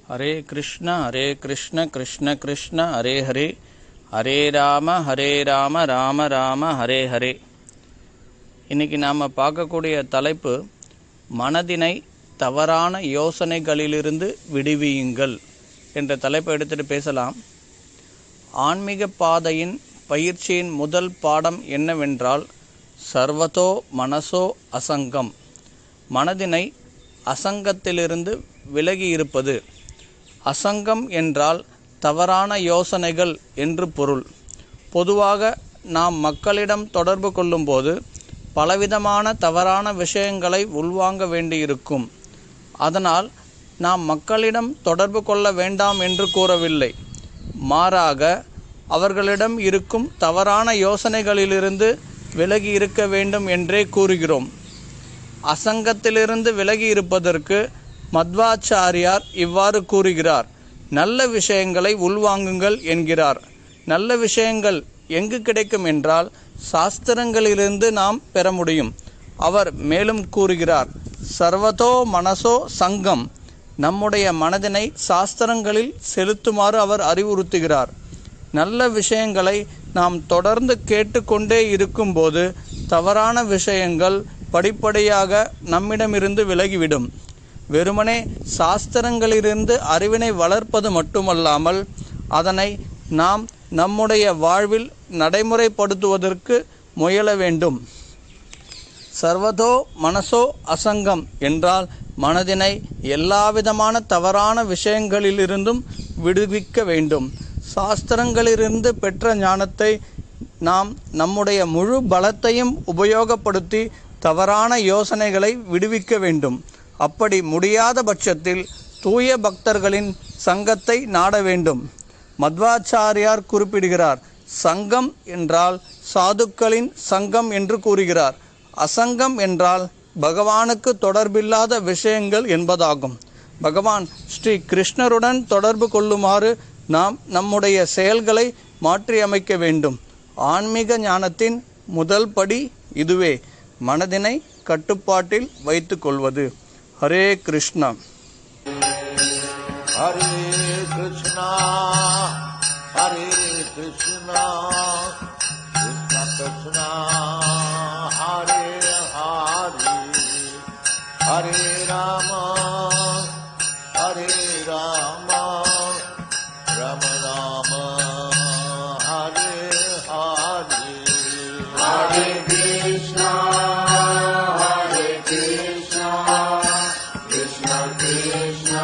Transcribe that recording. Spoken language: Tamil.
ஹரே கிருஷ்ண கிருஷ்ண கிருஷ்ண ஹரே ஹரே, ஹரே ராம ராம ராம ஹரே ஹரே. இன்னைக்கு நாம் பார்க்கக்கூடிய தலைப்பு, மனதினை தவறான யோசனைகளிலிருந்து விடுவியுங்கள் என்ற தலைப்பை எடுத்துகிட்டு பேசலாம். ஆன்மீக பாதையின் பயிற்சியின் முதல் பாடம் என்னவென்றால், சர்வதோ மனசோ அசங்கம். மனதினை அசங்கத்திலிருந்து விலகி இருப்பது. அசங்கம் என்றால் தவறான யோசனைகள் என்று பொருள். பொதுவாக நாம் மக்களிடம் தொடர்பு கொள்ளும்போது பலவிதமான தவறான விஷயங்களை உள்வாங்க வேண்டியிருக்கும். அதனால் நாம் மக்களிடம் தொடர்பு கொள்ள வேண்டாம் என்று கூறவில்லை. மாறாக அவர்களிடம் இருக்கும் தவறான யோசனைகளிலிருந்து விலகி இருக்க வேண்டும் என்றே கூறுகிறோம். அசங்கத்திலிருந்து விலகி இருப்பதற்கு மத்வாச்சாரியார் இவ்வாறு கூறுகிறார். நல்ல விஷயங்களை உள்வாங்குங்கள் என்கிறார். நல்ல விஷயங்கள் எங்கு கிடைக்கும் என்றால் சாஸ்திரங்களிலிருந்து நாம் பெற முடியும். அவர் மேலும் கூறுகிறார், சர்வதோ மனசோ சங்கம். நம்முடைய மனதினை சாஸ்திரங்களில் செலுத்துமாறு அவர் அறிவுறுத்துகிறார். நல்ல விஷயங்களை நாம் தொடர்ந்து கேட்டுக்கொண்டே இருக்கும்போது தவறான விஷயங்கள் படிப்படியாக நம்மிடமிருந்து விலகிவிடும். வெறுமனே சாஸ்திரங்களிலிருந்து அறிவினை வளர்ப்பது மட்டுமல்லாமல் அதனை நாம் நம்முடைய வாழ்வில் நடைமுறைப்படுத்துவதற்கு முயல வேண்டும். சர்வதோ மனசோ அசங்கம் என்றால் மனதினை எல்லாவிதமான தவறான விஷயங்களிலிருந்தும் விடுவிக்க வேண்டும். சாஸ்திரங்களிலிருந்து பெற்ற ஞானத்தை நாம் நம்முடைய முழு பலத்தையும் உபயோகப்படுத்தி தவறான யோசனைகளை விடுவிக்க வேண்டும். அப்படி முடியாத பட்சத்தில் தூய பக்தர்களின் சங்கத்தை நாட வேண்டும். மத்வாச்சாரியார் குறிப்பிடுகிறார், சங்கம் என்றால் சாதுக்களின் சங்கம் என்று கூறுகிறார். அசங்கம் என்றால் பகவானுக்கு தொடர்பில்லாத விஷயங்கள் என்பதாகும். பகவான் ஸ்ரீ கிருஷ்ணருடன் தொடர்பு கொள்ளுமாறு நாம் நம்முடைய செயல்களை மாற்றியமைக்க வேண்டும். ஆன்மீக ஞானத்தின் முதல் படி இதுவே, மனதினை கட்டுப்பாட்டில் வைத்துக் கொள்வது. ஹரே கிருஷ்ணா. ஹரே கிருஷ்ணா ஹரே கிருஷ்ணா கிருஷ்ண கிருஷ்ணா ஹரே ஹரே, ஹரே ராம ராம ராம ஹரே ஹரே. Hare Krishna Krishna Krishna